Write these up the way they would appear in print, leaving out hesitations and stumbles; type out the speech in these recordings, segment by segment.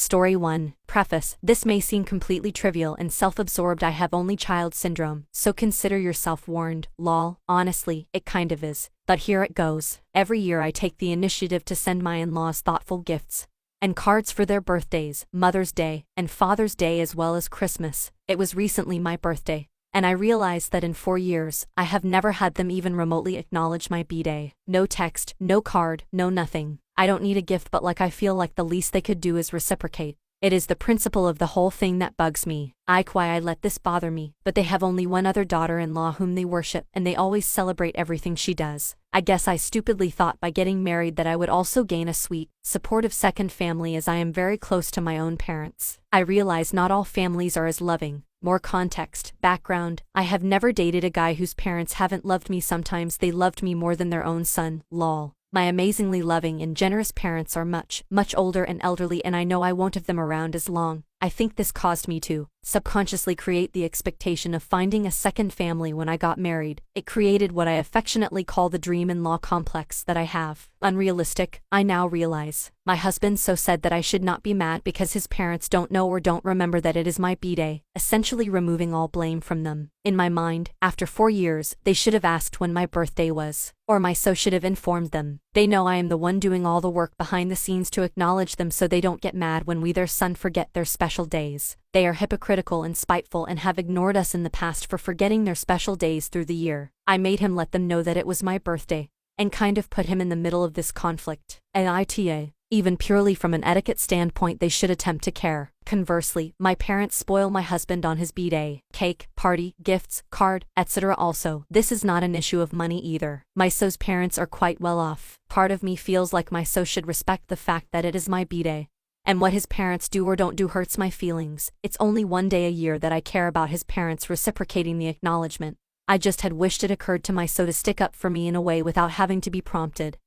Story 1. Preface. This may seem completely trivial and self-absorbed. I have only child syndrome, so consider yourself warned. Lol. Honestly, it kind of is. But here it goes. Every year I take the initiative to send my in-laws thoughtful gifts and cards for their birthdays, Mother's Day, and Father's Day, as well as Christmas. It was recently my birthday, and I realized that in 4 years, I have never had them even remotely acknowledge my B-Day. No text, no card, no nothing. I don't need a gift, but I feel like the least they could do is reciprocate. It is the principle of the whole thing that bugs me. Why I let this bother me, but they have only one other daughter-in-law whom they worship, and they always celebrate everything she does. I guess I stupidly thought by getting married that I would also gain a sweet, supportive second family, as I am very close to my own parents. I realize not all families are as loving. More context, background. I have never dated a guy whose parents haven't loved me. Sometimes they loved me more than their own son. Lol. My amazingly loving and generous parents are much, much older and elderly, and I know I won't have them around as long. I think this caused me to subconsciously create the expectation of finding a second family when I got married. It created what I affectionately call the dream-in-law complex that I have. Unrealistic, I now realize. My husband so said that I should not be mad because his parents don't know or don't remember that it is my B-Day, essentially removing all blame from them. In my mind, after 4 years, they should have asked when my birthday was, or my so should have informed them. They know I am the one doing all the work behind the scenes to acknowledge them, so they don't get mad when we, their son, forget their special days. They are hypocritical and spiteful and have ignored us in the past for forgetting their special days through the year. I made him let them know that it was my birthday, and kind of put him in the middle of this conflict. Even purely from an etiquette standpoint, they should attempt to care. Conversely, my parents spoil my husband on his B-Day. Cake, party, gifts, card, etc. Also, this is not an issue of money either. My so's parents are quite well off. Part of me feels like my so should respect the fact that it is my B-Day, and what his parents do or don't do hurts my feelings. It's only one day a year that I care about his parents reciprocating the acknowledgement. I just had wished it occurred to my so to stick up for me in a way without having to be prompted.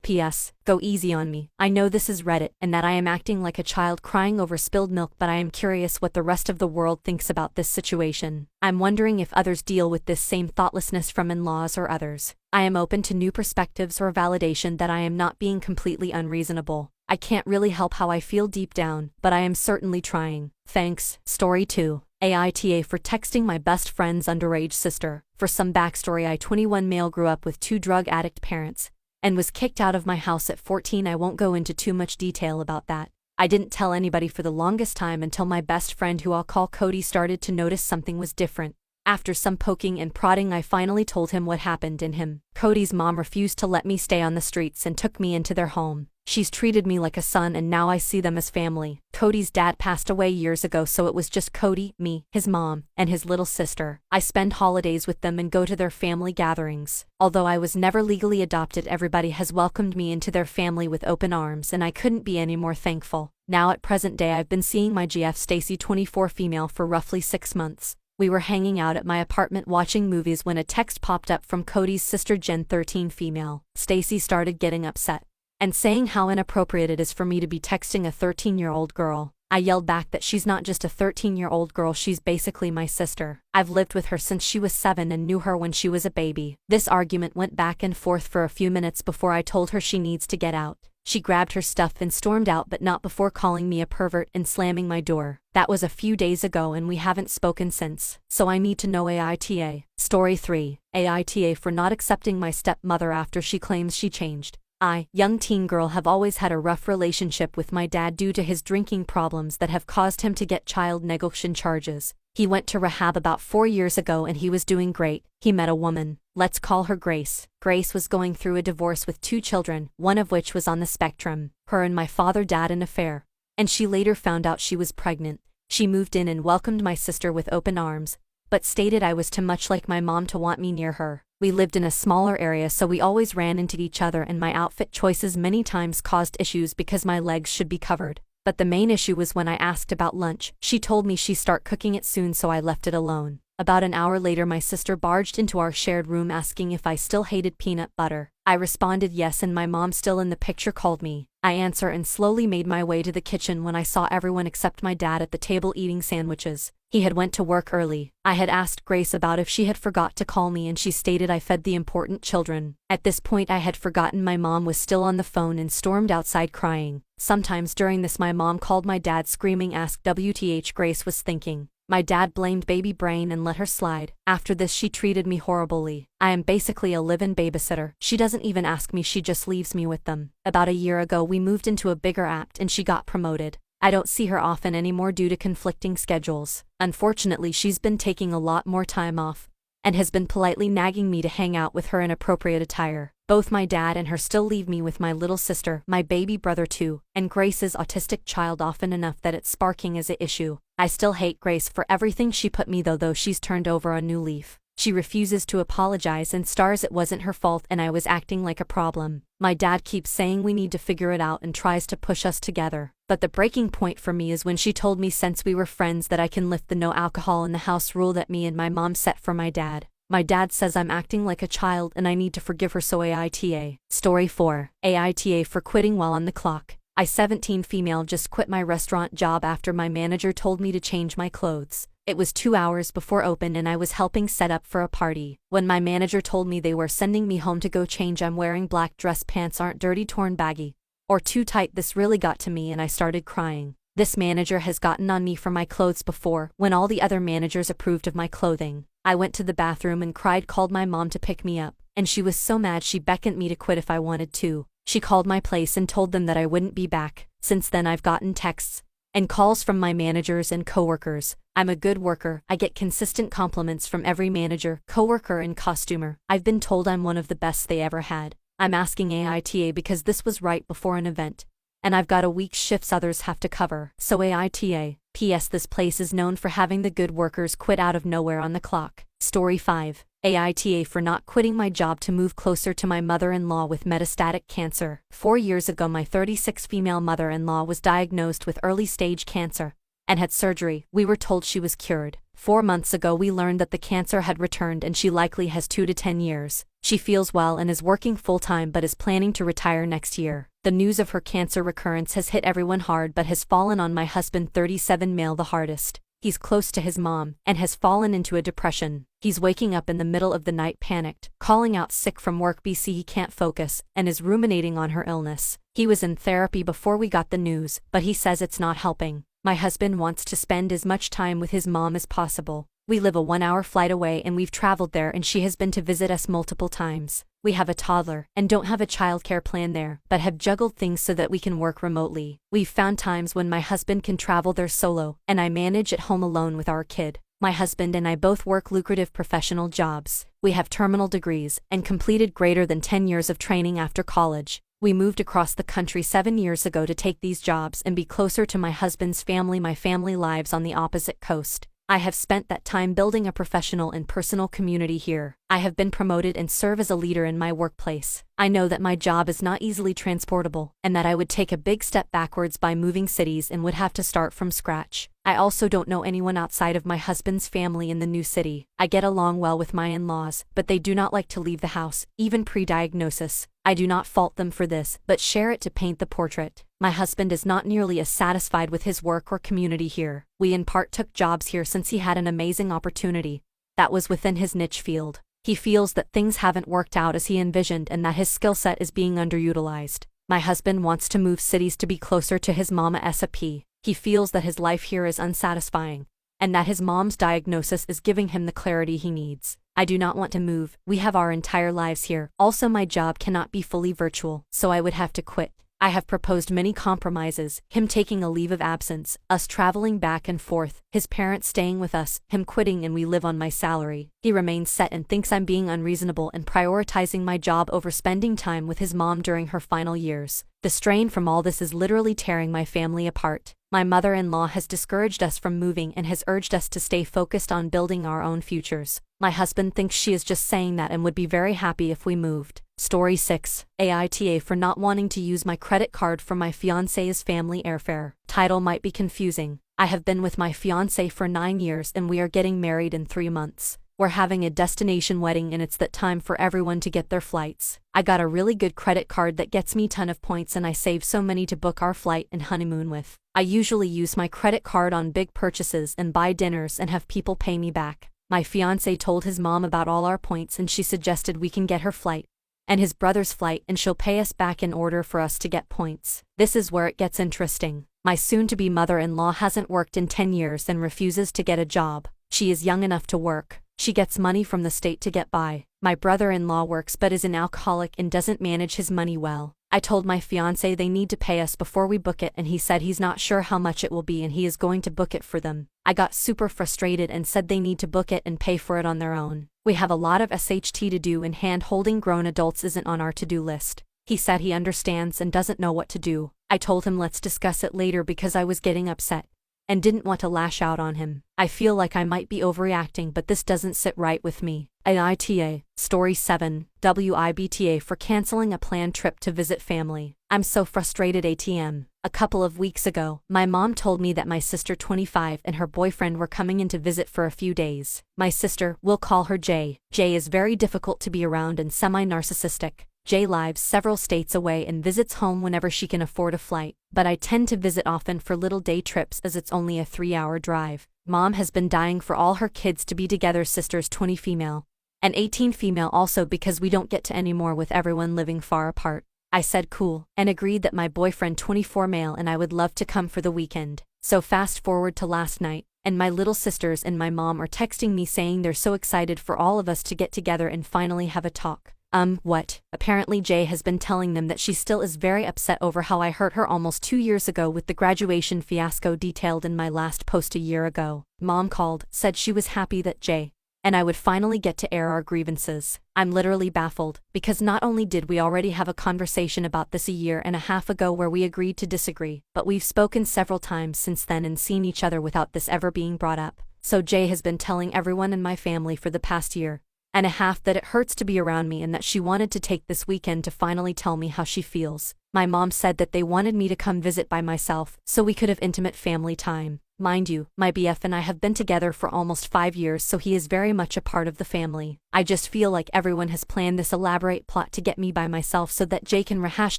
P.S. Go easy on me. I know this is Reddit and that I am acting like a child crying over spilled milk, but I am curious what the rest of the world thinks about this situation. I'm wondering if others deal with this same thoughtlessness from in-laws or others. I am open to new perspectives or validation that I am not being completely unreasonable. I can't really help how I feel deep down, but I am certainly trying. Thanks. Story 2. AITA for texting my best friend's underage sister. For some backstory, I, 21 male, grew up with 2 drug addict parents and was kicked out of my house at 14. I won't go into too much detail about that. I didn't tell anybody for the longest time until my best friend, who I'll call Cody, started to notice something was different. After some poking and prodding, I finally told him what happened in him. Cody's mom refused to let me stay on the streets and took me into their home. She's treated me like a son, and now I see them as family. Cody's dad passed away years ago, so it was just Cody, me, his mom, and his little sister. I spend holidays with them and go to their family gatherings. Although I was never legally adopted, everybody has welcomed me into their family with open arms, and I couldn't be any more thankful. Now at present day, I've been seeing my GF Stacy, 24 female, for roughly 6 months. We were hanging out at my apartment watching movies when a text popped up from Cody's sister Jen, 13 female. Stacy started getting upset and saying how inappropriate it is for me to be texting a 13-year-old girl. I yelled back that she's not just a 13-year-old girl, she's basically my sister. I've lived with her since she was 7 and knew her when she was a baby. This argument went back and forth for a few minutes before I told her she needs to get out. She grabbed her stuff and stormed out, but not before calling me a pervert and slamming my door. That was a few days ago and we haven't spoken since, so I need to know AITA. Story 3. AITA for not accepting my stepmother after she claims she changed. I, young teen girl, have always had a rough relationship with my dad due to his drinking problems that have caused him to get child negligence charges. He went to rehab about 4 years ago and he was doing great. He met a woman. Let's call her Grace. Grace was going through a divorce with 2 children, one of which was on the spectrum. Her and my father had an affair, and she later found out she was pregnant. She moved in and welcomed my sister with open arms, but stated I was too much like my mom to want me near her. We lived in a smaller area, so we always ran into each other, and my outfit choices many times caused issues because my legs should be covered. But the main issue was when I asked about lunch. She told me she'd start cooking it soon, so I left it alone. About an hour later, my sister barged into our shared room asking if I still hated peanut butter. I responded yes, and my mom, still in the picture, called me. I answered and slowly made my way to the kitchen when I saw everyone except my dad at the table eating sandwiches. He had went to work early. I had asked Grace about if she had forgot to call me and she stated I fed the important children. At this point I had forgotten my mom was still on the phone and stormed outside crying. Sometimes during this my mom called my dad screaming asked WTH Grace was thinking. My dad blamed baby brain and let her slide. After this she treated me horribly. I am basically a live-in babysitter. She doesn't even ask me, she just leaves me with them. About a year ago we moved into a bigger apt and she got promoted. I don't see her often anymore due to conflicting schedules. Unfortunately she's been taking a lot more time off and has been politely nagging me to hang out with her in appropriate attire. Both my dad and her still leave me with my little sister, my baby brother too, and Grace's autistic child often enough that it's sparking as an issue. I still hate Grace for everything she put me though she's turned over a new leaf. She refuses to apologize and stars it wasn't her fault and I was acting like a problem. My dad keeps saying we need to figure it out and tries to push us together. But the breaking point for me is when she told me since we were friends that I can lift the no alcohol in the house rule that me and my mom set for my dad. My dad says I'm acting like a child and I need to forgive her, so AITA. Story 4. AITA for quitting while on the clock. I 17 female just quit my restaurant job after my manager told me to change my clothes. It was 2 hours before open and I was helping set up for a party. When my manager told me they were sending me home to go change, I'm wearing black dress pants aren't dirty, torn, baggy, or too tight. This really got to me and I started crying. This manager has gotten on me for my clothes before when all the other managers approved of my clothing. I went to the bathroom and cried, called my mom to pick me up, and she was so mad she beckoned me to quit if I wanted to. She called my place and told them that I wouldn't be back. Since then I've gotten texts and calls from my managers and coworkers. I'm a good worker. I get consistent compliments from every manager, coworker and costumer. I've been told I'm one of the best they ever had. I'm asking AITA because this was right before an event, and I've got a week's shifts others have to cover. So AITA. P.S. This place is known for having the good workers quit out of nowhere on the clock. Story 5. AITA for not quitting my job to move closer to my mother-in-law with metastatic cancer. 4 years ago my 36 female mother-in-law was diagnosed with early-stage cancer and had surgery. We were told she was cured. 4 months ago we learned that the cancer had returned and she likely has 2 to 10 years. She feels well and is working full-time but is planning to retire next year. The news of her cancer recurrence has hit everyone hard but has fallen on my husband, 37 male, the hardest. He's close to his mom and has fallen into a depression. He's waking up in the middle of the night panicked, calling out sick from work BC he can't focus, and is ruminating on her illness. He was in therapy before we got the news, but he says it's not helping. My husband wants to spend as much time with his mom as possible. We live a 1-hour flight away and we've traveled there and she has been to visit us multiple times. We have a toddler and don't have a childcare plan there, but have juggled things so that we can work remotely. We've found times when my husband can travel there solo, and I manage at home alone with our kid. My husband and I both work lucrative professional jobs. We have terminal degrees and completed greater than 10 years of training after college. We moved across the country 7 years ago to take these jobs and be closer to my husband's family. My family lives on the opposite coast. I have spent that time building a professional and personal community here. I have been promoted and serve as a leader in my workplace. I know that my job is not easily transportable, and that I would take a big step backwards by moving cities and would have to start from scratch. I also don't know anyone outside of my husband's family in the new city. I get along well with my in-laws, but they do not like to leave the house, even pre-diagnosis. I do not fault them for this, but share it to paint the portrait. My husband is not nearly as satisfied with his work or community here. We in part took jobs here since he had an amazing opportunity that was within his niche field. He feels that things haven't worked out as he envisioned and that his skill set is being underutilized. My husband wants to move cities to be closer to his mama S.A.P. He feels that his life here is unsatisfying, and that his mom's diagnosis is giving him the clarity he needs. I do not want to move. We have our entire lives here. Also, my job cannot be fully virtual, so I would have to quit. I have proposed many compromises, him taking a leave of absence, us traveling back and forth, his parents staying with us, him quitting and we live on my salary. He remains set and thinks I'm being unreasonable and prioritizing my job over spending time with his mom during her final years. The strain from all this is literally tearing my family apart. My mother-in-law has discouraged us from moving and has urged us to stay focused on building our own futures. My husband thinks she is just saying that and would be very happy if we moved. Story 6. AITA for not wanting to use my credit card for my fiancé's family airfare. Title might be confusing. I have been with my fiancé for 9 years and we are getting married in 3 months. We're having a destination wedding and it's that time for everyone to get their flights. I got a really good credit card that gets me a ton of points and I save so many to book our flight and honeymoon with. I usually use my credit card on big purchases and buy dinners and have people pay me back. My fiancé told his mom about all our points and she suggested we can get her flight and his brother's flight and she'll pay us back in order for us to get points. This is where it gets interesting. My soon-to-be mother-in-law hasn't worked in 10 years and refuses to get a job. She is young enough to work. She gets money from the state to get by. My brother-in-law works but is an alcoholic and doesn't manage his money well. I told my fiancé they need to pay us before we book it and he said he's not sure how much it will be and he is going to book it for them. I got super frustrated and said they need to book it and pay for it on their own. We have a lot of SHT to do and hand-holding grown adults isn't on our to-do list. He said he understands and doesn't know what to do. I told him let's discuss it later because I was getting upset and didn't want to lash out on him. I feel like I might be overreacting but this doesn't sit right with me. AITA, Story 7, WIBTA for canceling a planned trip to visit family. I'm so frustrated ATM. A couple of weeks ago, my mom told me that my sister 25 and her boyfriend were coming in to visit for a few days. My sister, we'll call her Jay. Jay is very difficult to be around and semi-narcissistic. Jay lives several states away and visits home whenever she can afford a flight, but I tend to visit often for little day trips as it's only a 3-hour drive. Mom has been dying for all her kids to be together, sisters 20 female and 18 female also because we don't get to anymore with everyone living far apart. I said cool and agreed that my boyfriend 24 male and I would love to come for the weekend. So fast forward to last night, and my little sisters and my mom are texting me saying they're so excited for all of us to get together and finally have a talk. What? Apparently Jay has been telling them that she still is very upset over how I hurt her almost 2 years ago with the graduation fiasco detailed in my last post a year ago. Mom called, said she was happy that Jay and I would finally get to air our grievances. I'm literally baffled, because not only did we already have a conversation about this a year and a half ago where we agreed to disagree, but we've spoken several times since then and seen each other without this ever being brought up. So Jay has been telling everyone in my family for the past year and a half that it hurts to be around me and that she wanted to take this weekend to finally tell me how she feels. My mom said that they wanted me to come visit by myself so we could have intimate family time. Mind you, my BF and I have been together for almost 5 years, so he is very much a part of the family. I just feel like everyone has planned this elaborate plot to get me by myself so that Jay can rehash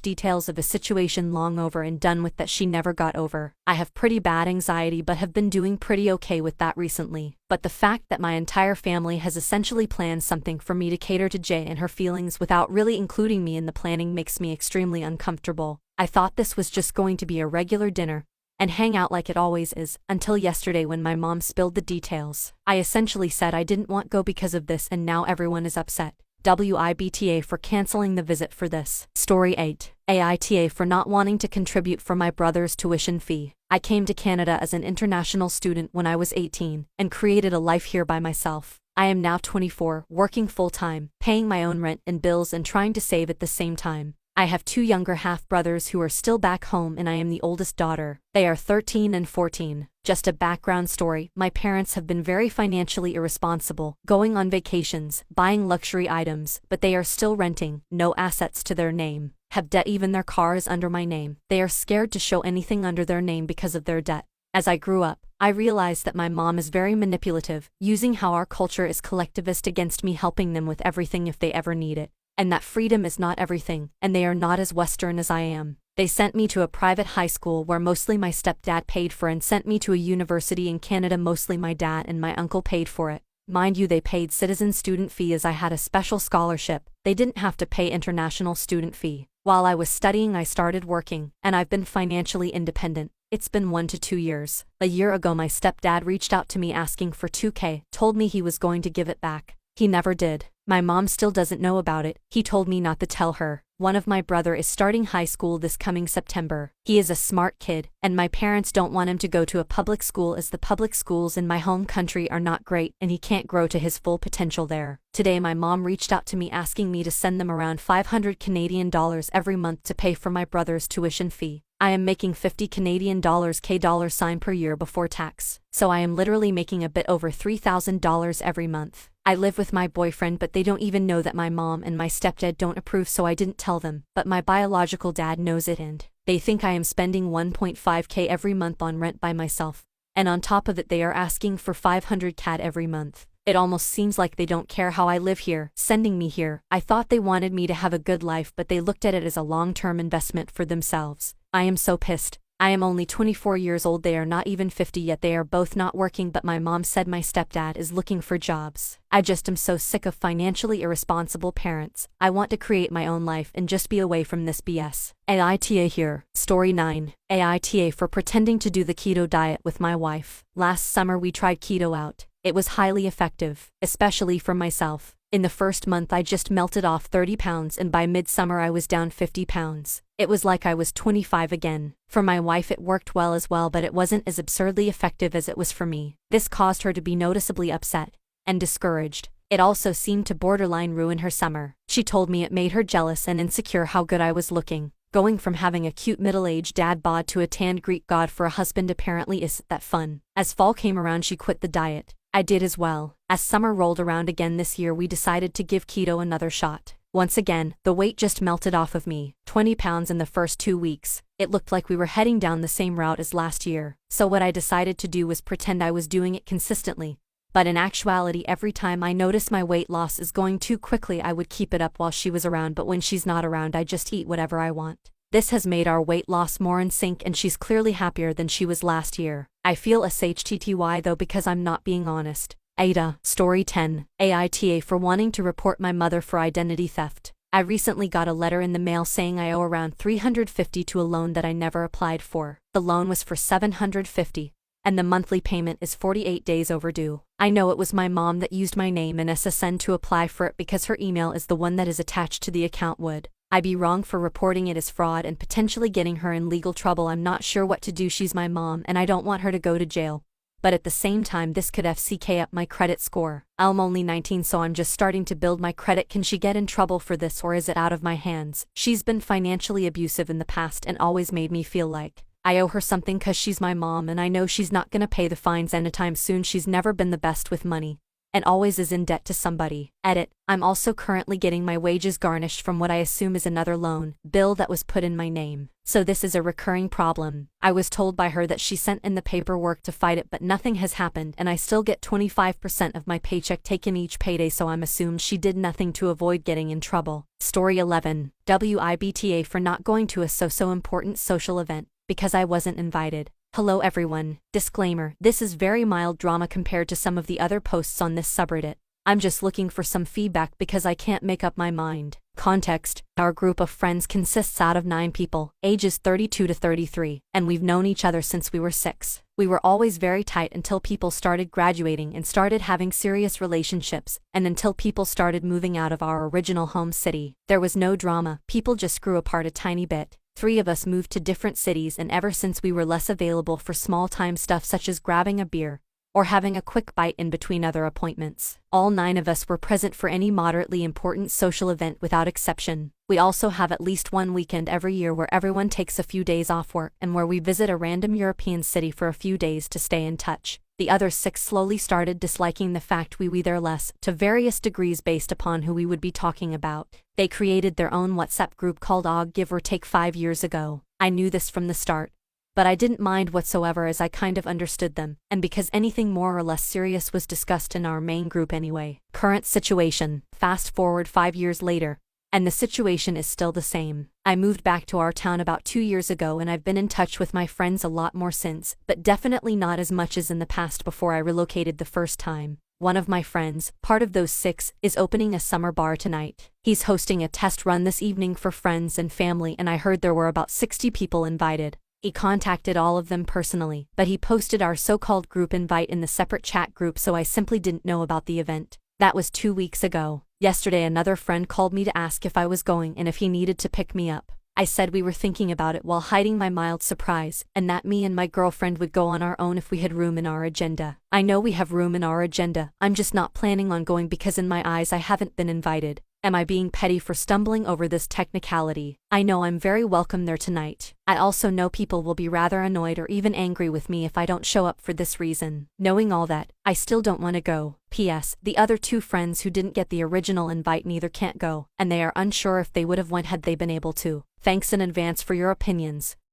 details of a situation long over and done with that she never got over. I have pretty bad anxiety but have been doing pretty okay with that recently. But the fact that my entire family has essentially planned something for me to cater to Jay and her feelings without really including me in the planning makes me extremely uncomfortable. I thought this was just going to be a regular dinner and hang out like it always is, until yesterday when my mom spilled the details. I essentially said I didn't want to go because of this and now everyone is upset. WIBTA for canceling the visit for this. Story 8. AITA for not wanting to contribute for my brother's tuition fee. I came to Canada as an international student when I was 18 and created a life here by myself. I am now 24, working full-time, paying my own rent and bills and trying to save at the same time. I have 2 younger half-brothers who are still back home and I am the oldest daughter. They are 13 and 14. Just a background story, my parents have been very financially irresponsible, going on vacations, buying luxury items, but they are still renting, no assets to their name, have debt, even their car is under my name. They are scared to show anything under their name because of their debt. As I grew up, I realized that my mom is very manipulative, using how our culture is collectivist against me, helping them with everything if they ever need it. And that freedom is not everything, and they are not as Western as I am. They sent me to a private high school where mostly my stepdad paid for and sent me to a university in Canada mostly my dad and my uncle paid for it. Mind you, they paid citizen student fee as I had a special scholarship. They didn't have to pay international student fee. While I was studying I started working, and I've been financially independent. It's been 1 to 2 years. A year ago my stepdad reached out to me asking for $2,000, told me he was going to give it back. He never did. My mom still doesn't know about it. He told me not to tell her. One of my brother is starting high school this coming September. He is a smart kid, and my parents don't want him to go to a public school as the public schools in my home country are not great and he can't grow to his full potential there. Today my mom reached out to me asking me to send them around 500 Canadian dollars every month to pay for my brother's tuition fee. I am making 50 Canadian dollars per year before tax, so I am literally making a bit over $3,000 every month. I live with my boyfriend but they don't even know that my mom and my stepdad don't approve, so I didn't tell them, but my biological dad knows it and they think I am spending $1.5K every month on rent by myself. And on top of it they are asking for 500 CAD every month. It almost seems like they don't care how I live here, sending me here. I thought they wanted me to have a good life, but they looked at it as a long-term investment for themselves. I am so pissed. I am only 24 years old, they are not even 50 yet, they are both not working, but my mom said my stepdad is looking for jobs. I just am so sick of financially irresponsible parents. I want to create my own life and just be away from this BS. AITA here. Story 9. AITA for pretending to do the keto diet with my wife. Last summer we tried keto out. It was highly effective, especially for myself. In the first month I just melted off 30 pounds and by midsummer I was down 50 pounds. It was like I was 25 again. For my wife it worked well as well, but it wasn't as absurdly effective as it was for me. This caused her to be noticeably upset and discouraged. It also seemed to borderline ruin her summer. She told me it made her jealous and insecure how good I was looking. Going from having a cute middle-aged dad bod to a tanned Greek god for a husband apparently isn't that fun. As fall came around she quit the diet. I did as well. As summer rolled around again this year we decided to give keto another shot. Once again, the weight just melted off of me, 20 pounds in the first 2 weeks. It looked like we were heading down the same route as last year. So what I decided to do was pretend I was doing it consistently. But in actuality every time I noticed my weight loss is going too quickly I would keep it up while she was around, but when she's not around I just eat whatever I want. This has made our weight loss more in sync and she's clearly happier than she was last year. I feel SHTTY though because I'm not being honest. Ada. Story 10. AITA for wanting to report my mother for identity theft. I recently got a letter in the mail saying I owe around $350 to a loan that I never applied for. The loan was for $750, and the monthly payment is 48 days overdue. I know it was my mom that used my name and SSN to apply for it because her email is the one that is attached to the account. Would I be wrong for reporting it as fraud and potentially getting her in legal trouble? I'm not sure what to do. She's my mom and I don't want her to go to jail. But at the same time this could FCK up my credit score. I'm only 19 so I'm just starting to build my credit. Can she get in trouble for this or is it out of my hands? She's been financially abusive in the past and always made me feel like I owe her something cause she's my mom and I know she's not gonna pay the fines anytime soon. She's never been the best with money and always is in debt to somebody. Edit. I'm also currently getting my wages garnished from what I assume is another loan bill that was put in my name. So this is a recurring problem. I was told by her that she sent in the paperwork to fight it, but nothing has happened and I still get 25% of my paycheck taken each payday, so I'm assumed she did nothing to avoid getting in trouble. Story 11. WIBTA for not going to a so important social event because I wasn't invited. Hello everyone. Disclaimer, this is very mild drama compared to some of the other posts on this subreddit. I'm just looking for some feedback because I can't make up my mind. Context, our group of friends consists out of 9 people, ages 32 to 33, and we've known each other since we were 6. We were always very tight until people started graduating and started having serious relationships, and until people started moving out of our original home city. There was no drama, people just grew apart a tiny bit. 3 of us moved to different cities, and ever since we were less available for small-time stuff such as grabbing a beer or having a quick bite in between other appointments. All 9 of us were present for any moderately important social event without exception. We also have at least one weekend every year where everyone takes a few days off work and where we visit a random European city for a few days to stay in touch. The other 6 slowly started disliking the fact we there less, to various degrees based upon who we would be talking about. They created their own WhatsApp group called OG give or take 5 years ago. I knew this from the start, but I didn't mind whatsoever as I kind of understood them, and because anything more or less serious was discussed in our main group anyway. Current situation. Fast forward 5 years later, and the situation is still the same. I moved back to our town about 2 years ago and I've been in touch with my friends a lot more since, but definitely not as much as in the past before I relocated the first time. One of my friends, part of those 6, is opening a summer bar tonight. He's hosting a test run this evening for friends and family, and I heard there were about 60 people invited. He contacted all of them personally, but he posted our so-called group invite in the separate chat group, so I simply didn't know about the event. That was 2 weeks ago. Yesterday another friend called me to ask if I was going and if he needed to pick me up. I said we were thinking about it while hiding my mild surprise, and that me and my girlfriend would go on our own if we had room in our agenda. I know we have room in our agenda, I'm just not planning on going because in my eyes I haven't been invited. Am I being petty for stumbling over this technicality? I know I'm very welcome there tonight. I also know people will be rather annoyed or even angry with me if I don't show up for this reason. Knowing all that, I still don't want to go. P.S. The other 2 friends who didn't get the original invite neither can't go, and they are unsure if they would have went had they been able to. Thanks in advance for your opinions.